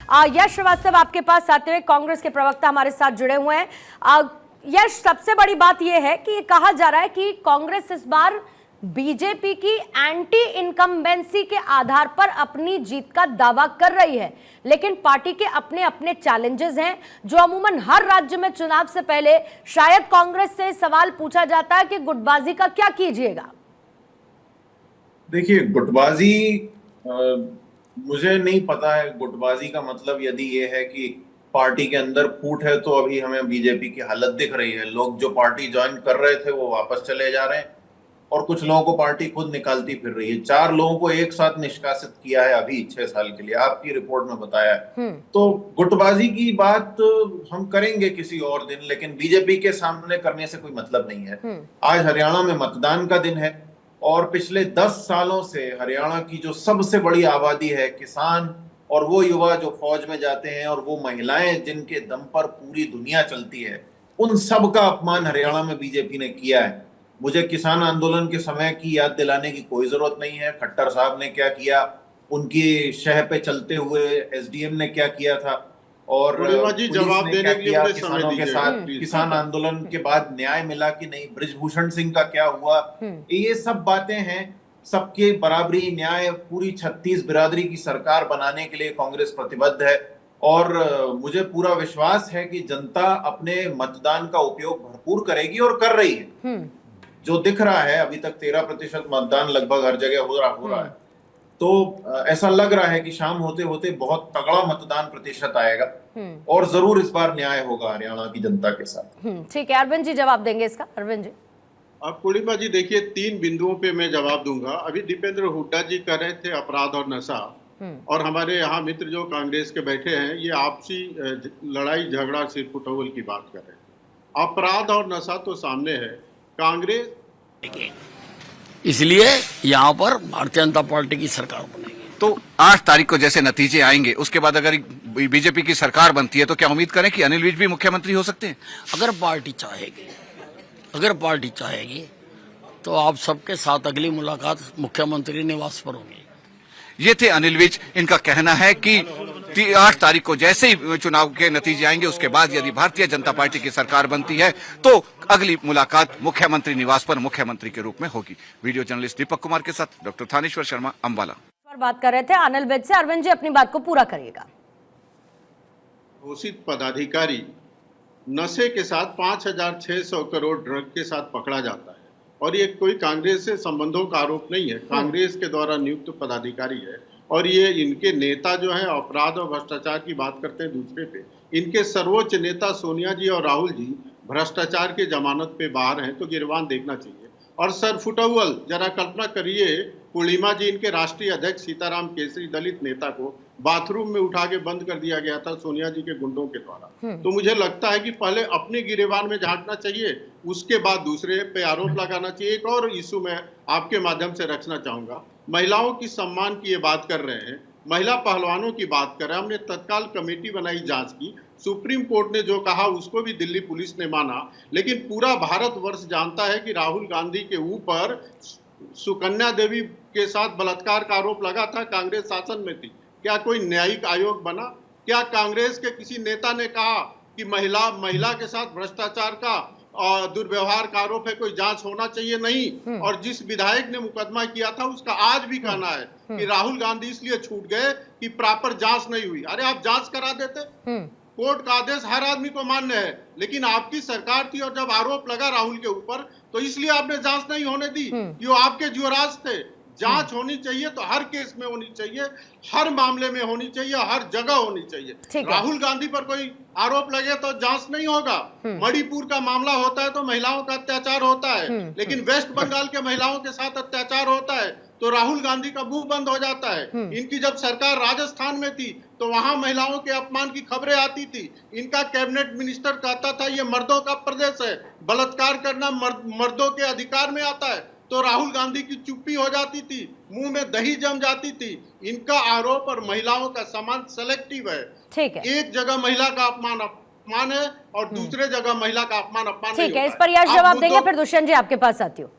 यश श्रीवास्तव आपके पास आते हुए, कांग्रेस के प्रवक्ता हमारे साथ जुड़े हुए हैं। यश, सबसे बड़ी बात यह है कि ये कहा जा रहा है कि कांग्रेस इस बार बीजेपी की एंटी इनकम्बेंसी के आधार पर अपनी जीत का दावा कर रही है, लेकिन पार्टी के अपने अपने चैलेंजेस हैं जो अमूमन हर राज्य में चुनाव से पहले शायद कांग्रेस से सवाल पूछा जाता है कि गुटबाजी का क्या कीजिएगा। देखिए, गुटबाजी मुझे नहीं पता है। गुटबाजी का मतलब यदि ये है कि पार्टी के अंदर फूट है, तो अभी हमें बीजेपी की हालत दिख रही है। लोग जो पार्टी ज्वाइन कर रहे थे वो वापस चले जा रहे हैं और कुछ लोगों को पार्टी खुद निकालती फिर रही है। 4 लोगों को एक साथ निष्कासित किया है अभी 6 साल के लिए, आपकी रिपोर्ट में बताया है। तो गुटबाजी की बात हम करेंगे किसी और दिन, लेकिन बीजेपी के सामने करने से कोई मतलब नहीं है। आज हरियाणा में मतदान का दिन है और पिछले 10 सालों से हरियाणा की जो सबसे बड़ी आबादी है, किसान और वो युवा जो फौज में जाते हैं और वो महिलाएं जिनके दम पर पूरी दुनिया चलती है, उन सब का अपमान हरियाणा में बीजेपी ने किया है। मुझे किसान आंदोलन के समय की याद दिलाने की कोई जरूरत नहीं है। खट्टर साहब ने क्या किया, उनकी शह पे चलते हुए एसडीएम ने क्या किया था, और जवाब देने के लिए किसानों के साथ किसान आंदोलन के बाद न्याय मिला कि नहीं, ब्रिजभूषण सिंह का क्या हुआ। ये सब बातें हैं। सबके बराबरी, न्याय, पूरी 36 बिरादरी की सरकार बनाने के लिए कांग्रेस प्रतिबद्ध है और मुझे पूरा विश्वास है कि जनता अपने मतदान का उपयोग भरपूर करेगी और कर रही है। जो दिख रहा है अभी तक 13% मतदान लगभग हर जगह हो रहा है। तो ऐसा लग रहा है कि शाम होते होते बहुत तगड़ा मतदान प्रतिशत आएगा और जरूर इस बार न्याय होगा हरियाणा की जनता के साथ। ठीक है, अरविंद जी जवाब देंगे इसका। अरविंद जी। अब पूर्णिमा जी देखिए, 3 बिंदुओं पे मैं जवाब दूंगा। अभी दीपेंद्र हुड्डा जी कर रहे थे अपराध और नशा, और हमारे यहाँ मित्र जो कांग्रेस के बैठे हैं ये आपसी लड़ाई झगड़ा सिर फुटौल की बात कर रहे हैं। अपराध और नशा तो सामने है। कांग्रेस इसलिए यहाँ पर भारतीय जनता पार्टी की सरकार बनेगी। तो 8 तारीख को जैसे नतीजे आएंगे उसके बाद अगर बीजेपी की सरकार बनती है तो क्या उम्मीद करें कि अनिल विज भी मुख्यमंत्री हो सकते हैं? अगर पार्टी चाहेगी तो आप सबके साथ अगली मुलाकात मुख्यमंत्री निवास पर होगी। ये थे अनिल विज। इनका कहना है कि 8 तारीख को जैसे ही चुनाव के नतीजे आएंगे उसके बाद यदि भारतीय जनता पार्टी की सरकार बनती है तो अगली मुलाकात मुख्यमंत्री निवास पर मुख्यमंत्री के रूप में होगी। वीडियो जर्नलिस्ट दीपक कुमार के साथ डॉक्टर थानेश्वर शर्मा, अंबाला। बात कर रहे थे अनिल विज से। अरविंद जी अपनी बात को पूरा करिएगा। घोषित पदाधिकारी नशे के साथ 5600 करोड़ ड्रग के साथ पकड़ा जाता है और ये कोई कांग्रेस से संबंधों का आरोप नहीं है, कांग्रेस के द्वारा नियुक्त पदाधिकारी है। और ये इनके नेता जो है अपराध और भ्रष्टाचार की बात करते हैं दूसरे पे। इनके सर्वोच्च नेता सोनिया जी और राहुल जी भ्रष्टाचार के जमानत पे बाहर हैं, तो गिरवान देखना चाहिए। और सर फुटौल, जरा कल्पना करिए, पूर्णिमा जी, इनके राष्ट्रीय अध्यक्ष सीताराम केसरी दलित नेता को बाथरूम में उठा के बंद कर दिया गया था सोनिया जी के गुंडों के द्वारा। तो मुझे लगता है कि पहले अपने गिरेबान में झांकना चाहिए, उसके बाद दूसरे पे आरोप लगाना चाहिए। एक और इशू मैं आपके माध्यम से रखना चाहूंगा। महिलाओं की सम्मान की ये बात कर रहे हैं, महिला पहलवानों की बात कर रहे हैं। हमने तत्काल कमेटी बनाई जांच की, सुप्रीम कोर्ट ने जो कहा उसको भी दिल्ली पुलिस ने माना, लेकिन पूरा भारतवर्ष जानता है कि राहुल गांधी के ऊपर सुकन्या देवी के साथ बलात्कार का आरोप लगा था, कांग्रेस शासन में थी। क्या कोई न्यायिक आयोग बना? क्या कांग्रेस के किसी नेता ने कहा कि महिला के साथ भ्रष्टाचार का और दुर्व्यवहार का आरोप है, कोई जांच होना चाहिए? नहीं। और जिस विधायक ने मुकदमा किया था उसका आज भी कहना है कि राहुल गांधी इसलिए छूट गए कि प्रॉपर जांच नहीं हुई। अरे आप जांच करा देते। कोर्ट का आदेश हर आदमी को मान्य है, लेकिन आपकी सरकार थी और जब आरोप लगा राहुल के ऊपर तो इसलिए आपने जांच नहीं होने दी। ये आपके जुराज थे। जांच होनी चाहिए तो हर केस में होनी चाहिए, हर मामले में होनी चाहिए, हर जगह होनी चाहिए। राहुल गांधी पर कोई आरोप लगे तो जांच नहीं होगा। मणिपुर का मामला होता है तो महिलाओं का अत्याचार होता है, लेकिन वेस्ट बंगाल के महिलाओं के साथ अत्याचार होता है तो राहुल गांधी का मुंह बंद हो जाता है। इनकी जब सरकार राजस्थान में थी तो वहां महिलाओं के अपमान की खबरें आती थी। इनका कैबिनेट मिनिस्टर कहता था ये मर्दों का प्रदेश है, बलात्कार करना मर्दों के अधिकार में आता है, तो राहुल गांधी की चुप्पी हो जाती थी, मुंह में दही जम जाती थी। इनका आरोप और महिलाओं का सम्मान सेलेक्टिव है। ठीक है, एक जगह महिला का अपमान है और दूसरे जगह महिला का अपमान ठीक है। इस पर यश जवाब देंगे, फिर दुष्यंत जी आपके पास आती हूँ।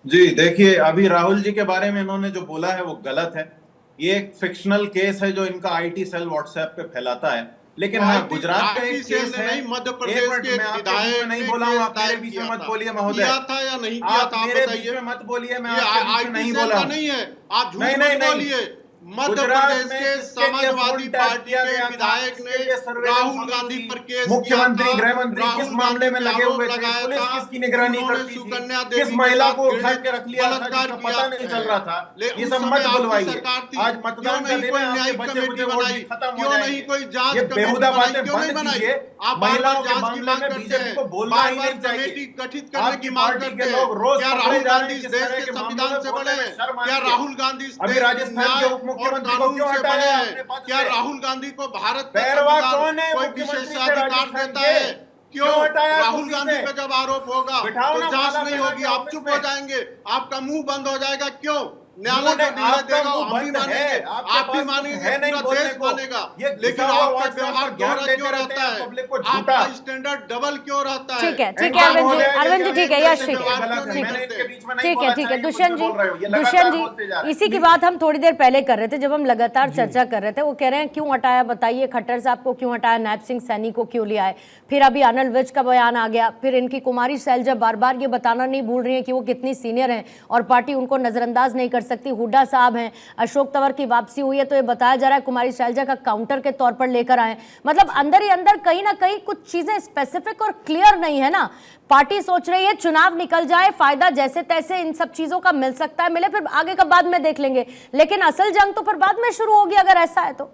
जी देखिए, अभी राहुल जी के बारे में इन्होंने जो बोला है वो गलत है। ये एक फिक्शनल केस है जो इनका आईटी सेल व्हाट्सएप पे फैलाता है। लेकिन हाँ, गुजरात का एक केस है, मध्य एक प्रदेश मिनट, के मैं आपके बीच विधायक में नहीं बोला हूँ, आप मेरे बीच में मत बोलिए महोदय। किया था या नहीं किया था, आप मेरे बीच बताइए। में मत बोलिए, मैं ये आपके बीच में नहीं बोला हूँ। नहीं है, आप झूठ नहीं, मत नहीं, नहीं। बोलिए। मध्य गुजरात प्रदेश में के किसके लिए समाजवादी फोन टैप पार्टी किया के गया था? विधायक किसके ने लिए सर्वेलेंस राहुल हुई गांधी थी? पर केस मुख्यमंत्री, किया था। गृह मंत्री किस राहुल मामले में गांधी लगे आरोप हुए थे? लगाया पुलिस था किसकी निगरानी उन्होंने करती थी? सुकन्या किस देवी महिला के को साथ उठा के रख लिया था बलात्कार जिसका किया पता नहीं चल रहा था? ये उस सब समय मत आपकी बुलवाइए। सरकार थी। आज क्यों मतदान का नहीं दिन कोई है, आपके न्यायिक बच्चे कमेटी मुझे वोट बनाई, खत्म हो क्यों नहीं जाएंगे। कोई जांच ये कमेटी बेहुदा बनाई, बातें क्यों नहीं बंद बनाई? कीजिए। आप बार-बार महिलाओं के जांच की मामले मांग में करते बीजेपी हैं, को बोलना ही बार-बार नहीं चाहिए। कमेटी गठित करने आपकी की मांग पार्टी करते के हैं। लोग रोज क्या पकड़े राहुल जा रहे गांधी हैं इस किस देश तरह के के मामलों संविधान में से बोलने बने में हैं? शर्म क्या आती है। राहुल गांधी इस अभी देश के राजस्थान के न्याय उप और मुख्यमंत्री को कानून क्यों से हटाया बने आपने हैं? पद क्या से? राहुल गांधी को भारत का पैरवा संविधान कौन है कोई मुख्यमंत्री से विशेषाधिकार राजस्थान देता के? है? क्यों हटाया राहुल कुर्सी गांधी से? पे जब आरोप होगा बिठाओ तो ना जांच माला नहीं पहना होगी, के आप ऑफिस चुप में। हो जाएंगे, आपका मुंह बंद हो जाएगा। क्यों? न्यायालय जो निर्णय आपका देगा मुंह हम भी बंद है, मानेंगे, आपके आप भी पास कुछ मानेंगे, है नहीं पूरा बोलने देश को। मानेगा। ये लेकिन घिसा हुआ आपका व्हाट्सएप व्यवहार पर ज्ञान दोहरा देते क्यों रहते रहता हैं है? पब्लिक को झूठा। आपका स्टैंडर्ड डबल क्यों रहता है? ठीक है एनडी अरविंद जी, महोदय, अरविंद जी ठीक है, यश ठीक व्यवहार है, क्यों नहीं ठीक है, मैंने करते? इनके बीच में नहीं ठीक बोला है, ठीक है। था, ये मुझ दुष्यंत पे बोल रहे हो, ये जी, लगातार दुष्यंत बोलते जा रहे जी, हैं। इसी की बात हम थोड़ी देर पहले कर रहे थे जब हम लगातार चर्चा कर रहे थे। वो कह रहे हैं क्यों हटाया, बताइए खट्टर साहब को क्यों हटाया, नैब सिंह सैनी को क्यों लिया है। फिर अभी अनिल विज का बयान आ गया, फिर इनकी कुमारी सैलजा बार बार ये बताना नहीं भूल रही है कि वो कितनी सीनियर हैं और पार्टी उनको नजरअंदाज नहीं कर सकती। हुड्डा साहब हैं, अशोक तंवर की वापसी हुई है तो ये बताया जा रहा है कुमारी शैलजा का काउंटर के तौर पर लेकर आए। मतलब अंदर ही अंदर कहीं ना कहीं कुछ चीजें स्पेसिफिक और क्लियर नहीं है ना। पार्टी सोच रही है चुनाव निकल जाए, फायदा जैसे तैसे इन सब चीजों का मिल सकता है, मिले, फिर आगे का बाद में देख लेंगे। लेकिन असल जंग तो फिर बाद में शुरू होगी अगर ऐसा है तो।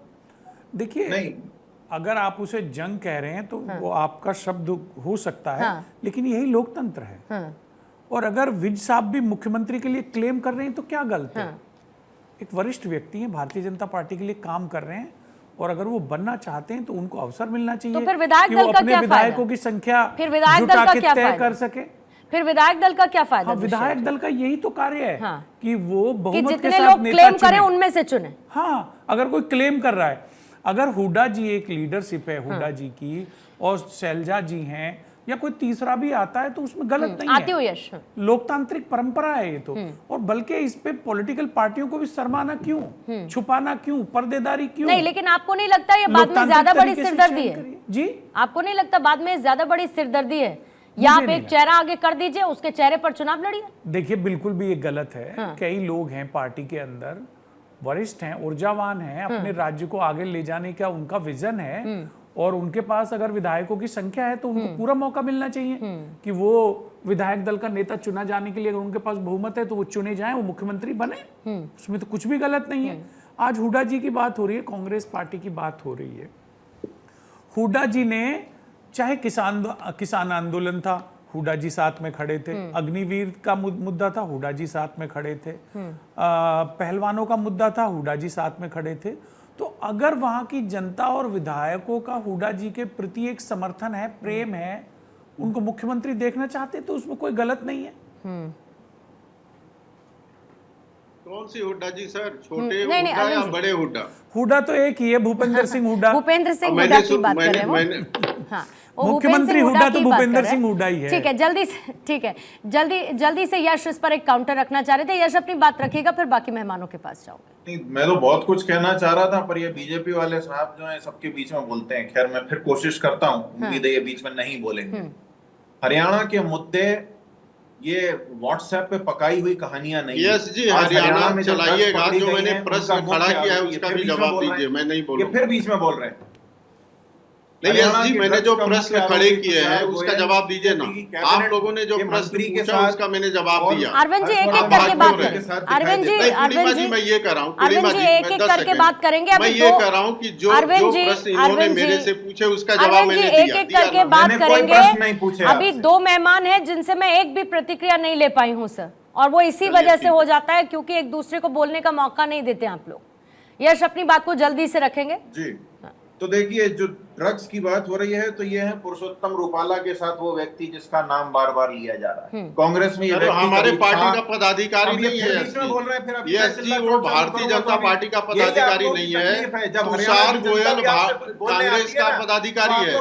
देखिए नहीं, अगर आप उसे जंग कह रहे हैं तो वो आपका शब्द हो सकता है, हाँ। लेकिन यही लोकतंत्र है। हाँ। और अगर विज साहब भी मुख्यमंत्री के लिए क्लेम कर रहे हैं तो क्या गलत है? हाँ। एक वरिष्ठ व्यक्ति हैं, भारतीय जनता पार्टी के लिए काम कर रहे हैं और अगर वो बनना चाहते हैं तो उनको अवसर मिलना चाहिए तो फिर विधायक कि दल वो का अपने क्या विधायकों फायदा? की संख्या फिर विधायक दल जुटा का के क्या तय फायदा? कर सके। फिर विधायक दल का क्या फायदा? हाँ, विधायक दल का यही तो कार्य है हाँ। कि वो कि बहुमत के जितने साथ लोग नेता क्लेम चुने। करें उनमें से चुने। हाँ, अगर कोई क्लेम कर रहा है, अगर हुड्डा जी एक लीडरशिप है हुड्डा जी की और शैलजा जी हैं या कोई तीसरा भी आता है तो उसमें गलत नहीं आती है। हुई यश। लोकतांत्रिक परंपरा है ये तो। और बल्कि इस पे पॉलिटिकल पार्टियों को भी शर्माना क्यों, छुपाना क्यों, पर्देदारी क्यों? नहीं, लेकिन आपको नहीं लगता ये बाद में लोकतांत्रिक ज्यादा बड़ी तरीके से सिरदर्दी चयन है? करिए। जी, आपको नहीं लगता बाद में ज्यादा बड़ी सिरदर्दी है? या आप एक चेहरा आगे कर दीजिए, उसके चेहरे पर चुनाव लड़िए। देखिए बिल्कुल भी ये गलत है। कई लोग हैं पार्टी के अंदर, वरिष्ठ हैं, ऊर्जावान हैं, अपने राज्य को आगे ले जाने का उनका विजन है और उनके पास अगर विधायकों की संख्या है तो उनको पूरा मौका मिलना चाहिए कि वो विधायक दल का नेता चुना जाने के लिए, अगर उनके पास बहुमत है तो वो चुने जाएं, वो मुख्यमंत्री बने। उसमें तो कुछ भी गलत नहीं है। आज हुड्डा जी की बात हो रही है, कांग्रेस पार्टी की बात हो रही है। हुड्डा जी ने, चाहे किसान आंदोलन था, हुड्डा जी साथ में खड़े थे। अग्निवीर का मुद्दा था, हुड्डा जी साथ में खड़े थे। पहलवानों का मुद्दा था, हुड्डा जी साथ में खड़े थे। तो अगर वहां की जनता और विधायकों का हुड्डा जी के प्रति एक समर्थन है, प्रेम है, उनको मुख्यमंत्री देखना चाहते तो उसमें कोई गलत नहीं है। कौन सी हुड्डा जी सर? छोटे नहीं, हुड्डा या अरविंद जी। बड़े हुड्डा? हुड्डा तो एक ही है, भूपेंद्र सिंह हुड्डा। भूपेंद्र सिंह मैंने हुड्डा की सुन- बात कर मैंने- रहे हैं वो। मैंने- हाँ, वो मुख्यमंत्री भूपेंद्र सिंह हुड्डा तो की बात कर भूपेंद्र रहे हैं। सिंह हुड्डा ही है। ठीक है, जल्दी से, ठीक है, जल्दी से यश इस पर एक काउंटर रखना चाह रहे थे। यश अपनी बात रखिएगा, फिर बाकी मेहमानों के पास जाओगे। नहीं, मैं तो बहुत कुछ कहना चाह रहा था पर ये बीजेपी वाले साहब जो हैं सबके बीच में बोलते हैं। खैर, मैं फिर कोशिश करता हूँ, उम्मीद है ये बीच में नहीं बोलेंगे। हरियाणा के मुद्दे ये व्हाट्सएप पे पकाई हुई कहानियां नहीं। यस जी, आज हरियाणा में जो ड्रग्स चलाइएगा, पकड़ी जो गई मैंने हैं, प्रश्न उनका खड़ा मुख्य किया है आरोपी उसका ये भी फिर बीच में जवाब बोल रहे दीजिए, हैं। मैं नहीं ये बोलूंगा। फिर बीच में बोल रहे हैं। नहीं यस हरियाणा जी, के मैंने ड्रग्स जो का प्रश्न मुख्य खड़े आरोपी किए हैं तुषार उसका गोयल, जवाब दीजिए ना। यूपी की आप कैबिनेट लोगों ने जो के प्रश्न मंत्री के पूछा साथ उसका मैंने जवाब और दिया। अरविंद जी एक एक आप करके भाग बात क्यों रहे करें। हैं? अरविंद जी, नहीं, अरविंद पूर्णिमा जी, जी, मैं ये कर रहा हूँ, अरविंद पूर्णिमा जी जी, एक मैं एक 10 करके सेकंड। बात करेंगे। मैं अभी ये दो कर रहा हूँ कि जो अरविंद जी, प्रश्न इन्होंने अरविंद मेरे जी, से पूछे उसका जवाब अरविंद जी मैंने एक दिया। एक करके ना? बात मैंने कोई प्रश्न नहीं पूछे करेंगे। अभी आपसे। दो मेहमान हैं जिनसे मैं एक भी प्रतिक्रिया नहीं ले पाई हूं सर, और वो इसी वजह से हो जाता है क्योंकि एक दूसरे को बोलने का मौका नहीं देते आप लोग। यश अपनी बात को जल्दी से रखेंगे जी। तो देखिए, जो ड्रग्स की बात हो रही है तो ये है पुरुषोत्तम रूपाला के साथ वो व्यक्ति जिसका नाम बार बार लिया जा रहा है। कांग्रेस में ये अरे व्यक्ति हमारे कभी पार्टी था। का पदाधिकारी अब ये नहीं फिर है बीच में बोल रहे हैं, फिर अब यस जी, वो भारतीय जनता पार्टी का पदाधिकारी नहीं है। जब तुषार गोयल कांग्रेस का पदाधिकारी है।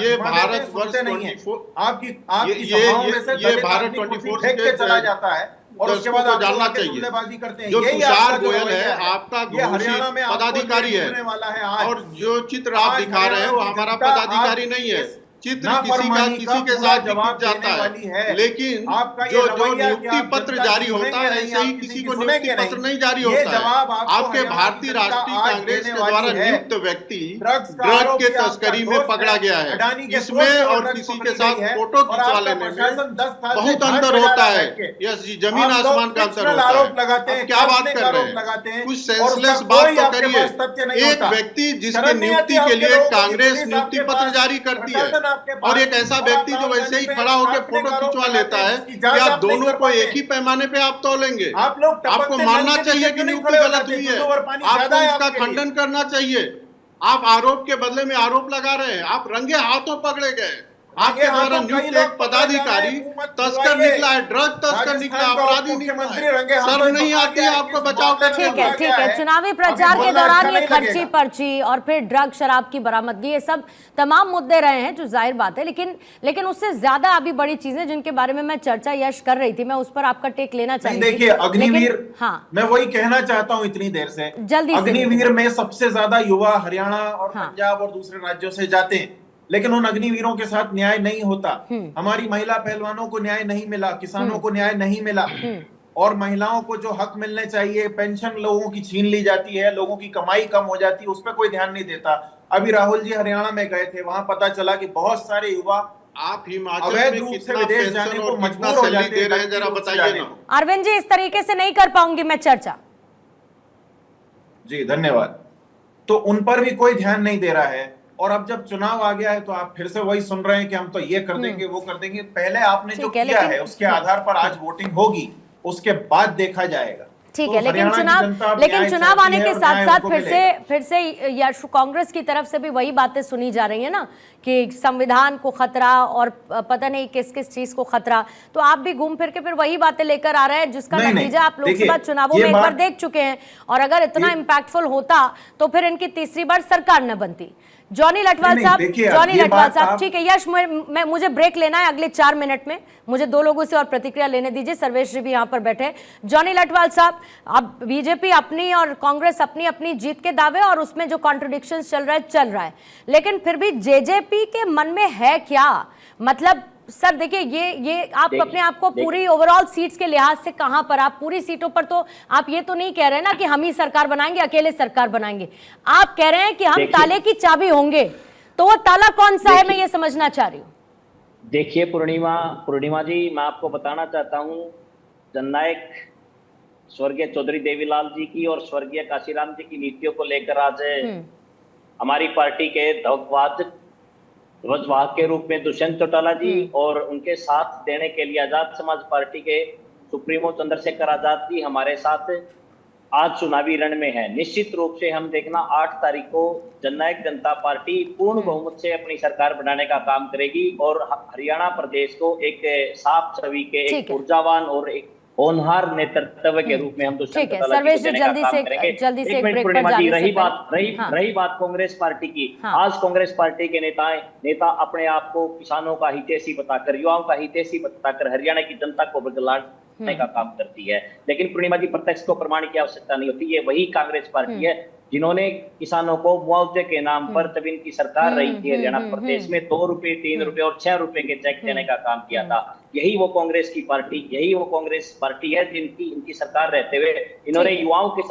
ये भारत वर्ष 24 आपकी सभाओं में से ये भारत 24 फेंक के चला जाता है। और उसके बाद दर्शकों को आप जानना लोग आके चाहिए। जुमलेबाजी करते हैं। जो यही तुषार आपका जो गोयल रवैया है, आपका ये हरियाणा में आपको पदाधिकारी जेल है, होने वाला है आज। और जो चित्र आप आज दिखा रहे हैं वो हरियाणा की हमारा जनता पदाधिकारी आज नहीं है। इस चित्र नाफरमानी किसी का के पूरा साथ भी जवाब खिंच जाता देने वाली है, है। लेकिन आपका ये जो रवैया कि नियुक्ति आप पत्र जनता की जारी होता सुनेंगे है नहीं, ऐसे ही आप किसी की को सुनेंगे नियुक्ति पत्र नहीं जारी ये होता है। जवाब आपको आपके हरियाणा की भारतीय जनता राष्ट्रीय आज कांग्रेस देने के वाली द्वारा है। नियुक्त व्यक्ति ड्रग्स का ड्रग आरोप के ये आपका तस्करी में दोस्त पकड़ा है। गया है, अडानी के इसमें दोस्त से वो और ड्रग्स किसी पकड़ी के साथ गई है फोटो और खिंचवा आपका लेने में प्रशासन 10 साल से बहुत झांक अंतर बजा होता रहा है। बैठ के। यस जी, जमीन आप लोग आसमान का अंतर fictional होता आरोप है। लगाते हैं, अब क्या बात काल्पनिक कर रहे आरोप लगाते हैं? हैं कुछ और उसका सेंसलेस बात कोई तो आपके करिए। पास तथ्य नहीं एक होता। व्यक्ति जिसके शर्म नहीं आती नियुक्ति के आपके लिए लोगों को कि कांग्रेस पुलिस नियुक्ति आपके पत्र पास, जारी करती है, प्रशासन आपके और पास, एक ऐसा और व्यक्ति आप जो राहुल वैसे गांधी ही पे खड़ा होकर काल्पनिक फोटो आरोप खिंचवा लगाते लेता हैं है, जिसकी जांच क्या आप नहीं दोनों कर को पाते। एक ही पैमाने पे आप तोलेंगे? आप लोग आपको टपकते मानना नल के चाहिए नीचे कि क्यों नहीं नियुक्ति खड़े हो गलत जाते? हुई है, चुल्लू और पानी आपको ज्यादा है उसका आपके लिए। खंडन करना चाहिए। आप आरोप के बदले में आरोप लगा रहे हैं, आप रंगे हाथों पकड़े गए। आपके आगे द्वारा हाथों कई नियुक्त लोग एक पकड़े जा रहे हैं, पदाधिकारी मुंह मत तस्कर खुलवाइए। निकला है, ड्रग तस्कर निकला, राजस्थान का अपराधी उपमुख्यमंत्री निकला रंगे है। हाथों शर्म नहीं पकड़ा आती गया है आपको कि इस बचाव मामले में करने ठीक है, में? ठीक है। चुनावी अभी प्रचार के बोलना दौरान अच्छा ये नहीं खर्ची लगेगा। पर्ची और फिर ड्रग शराब की बरामदगी, ये सब तमाम मुद्दे रहे हैं जो जाहिर बात है, लेकिन उससे ज्यादा अभी बड़ी चीजें जिनके बारे में मैं चर्चा यश कर रही थी, मैं उस पर आपका टेक लेना नहीं, चाहती थी। देखिए अग्निवीर, हाँ, मैं वही कहना चाहता हूं इतनी देर से। जल्दी से अग्निवीर में सबसे ज्यादा युवा हरियाणा और हाँ। पंजाब और दूसरे राज्यों से जाते हैं, लेकिन उन अग्निवीरों के साथ न्याय नहीं होता। हमारी महिला पहलवानों को न्याय नहीं मिला, किसानों को न्याय नहीं मिला, और महिलाओं को जो हक मिलने चाहिए, पेंशन लोगों की छीन ली जाती है, लोगों की कमाई कम हो जाती है, उस पर कोई ध्यान नहीं देता। अभी राहुल जी हरियाणा में गए थे, वहां पता चला कि बहुत सारे युवा आप हिमाचल अवैध में रूप से कितना विदेश पेंशन जाने को और कितना मजबूर हो सैलरी जाते दे हैं, रहे हैं, जरा गलती रूप से बताइए जाने ना। को। अरविंद जी, इस तरीके से नहीं कर पाऊंगी मैं चर्चा। जी धन्यवाद। तो उन पर भी कोई ध्यान नहीं दे रहा है, और अब जब चुनाव आ गया है तो आप फिर से वही सुन रहे हैं कि हम तो ये कर देंगे, वो कर देंगे। पहले आपने जो ठीक है, किया लेकिन- है उसके आधार पर आज वोटिंग होगी, उसके बाद देखा जाएगा। ठीक तो है, लेकिन हरियाणा की जनता अब न्याय चुनाव चाहती आने है के और साथ न्याय साथ उनको फिर से यश कांग्रेस की तरफ से भी वही बातें सुनी जा रही है ना कि संविधान को खतरा और पता नहीं किस किस चीज को खतरा। तो आप भी घूम फिर के फिर वही बातें लेकर आ रहे हैं जिसका नहीं, नतीजा आप लोकसभा देखिए, चुनावों ये में एक बार बात- देख चुके हैं, और अगर इतना इम्पैक्टफुल होता तो फिर इनकी तीसरी बार सरकार न बनती। जॉनी लटवाल नहीं, साहब, देखिए, जॉनी ये लटवाल बात साहब, आप- ठीक है यश, मुझे ब्रेक लेना है अगले 4 मिनट में, मुझे 2 लोगों से और प्रतिक्रिया लेने दीजिए। सर्वेश जी भी यहाँ पर बैठे। जॉनी लटवाल साहब, अब बीजेपी अपनी और कांग्रेस अपनी अपनी जीत के दावे और उसमें जो कॉन्ट्रडिक्शंस चल रहा है, लेकिन फिर भी जेजेपी के मन में है क्या? मतलब सर देखिए, ये आप अपने आप को पूरी ओवरऑल सीट्स के लिहाज से कहां पर, आप पूरी सीटों पर तो आप ये तो नहीं कह रहे ना कि हम ही सरकार बनाएंगे, अकेले सरकार बनाएंगे। आप कह रहे हैं कि हम ताले की चाबी होंगे, तो वो ताला कौन सा है, मैं ये समझना चाह रही हूँ। देखिए पूर्णिमा जी, मैं आपको बताना चाहता हूँ, जननायक स्वर्गीय चौधरी देवीलाल जी की और स्वर्गीय काशीराम जी की नीतियों को लेकर आज हमारी पार्टी के ध्वजवाहक के रूप में दुष्यंत चौटाला जी और उनके साथ देने के लिए आजाद समाज पार्टी के सुप्रीमो चंद्रशेखर आजाद जी हमारे साथ आज चुनावी रण में है। निश्चित रूप से हम देखना 8 तारीख को जननायक जनता पार्टी पूर्ण बहुमत से अपनी सरकार बनाने का काम करेगी और हरियाणा प्रदेश को एक साफ छवि के, एक ऊर्जावान और एक होनहार नेतृत्व के रूप में हम ठीक है, सर्वेश जी जल्दी से एक ब्रेक पर जाने से रही बात कांग्रेस पार्टी की। आज कांग्रेस पार्टी के नेता अपने आप को किसानों का हितैषी बताकर, युवाओं का हितैषी बताकर हरियाणा की जनता को बदलाने का काम करती है। लेकिन पूर्णिमा जी, प्रत्यक्ष को प्रमाण की आवश्यकता नहीं होती। ये वही कांग्रेस पार्टी है जिन्होंने किसानों को मुआवजे के नाम पर, जब इनकी सरकार रही थी हरियाणा प्रदेश में, 2 रुपए, 3 रुपए और 6 रुपए के चेक देने का काम किया था। यही वो कांग्रेस की पार्टी, यही वो कांग्रेस पार्टी है जिनकी इनकी सरकार रहते हुए इन्होंने युवाओं के साथ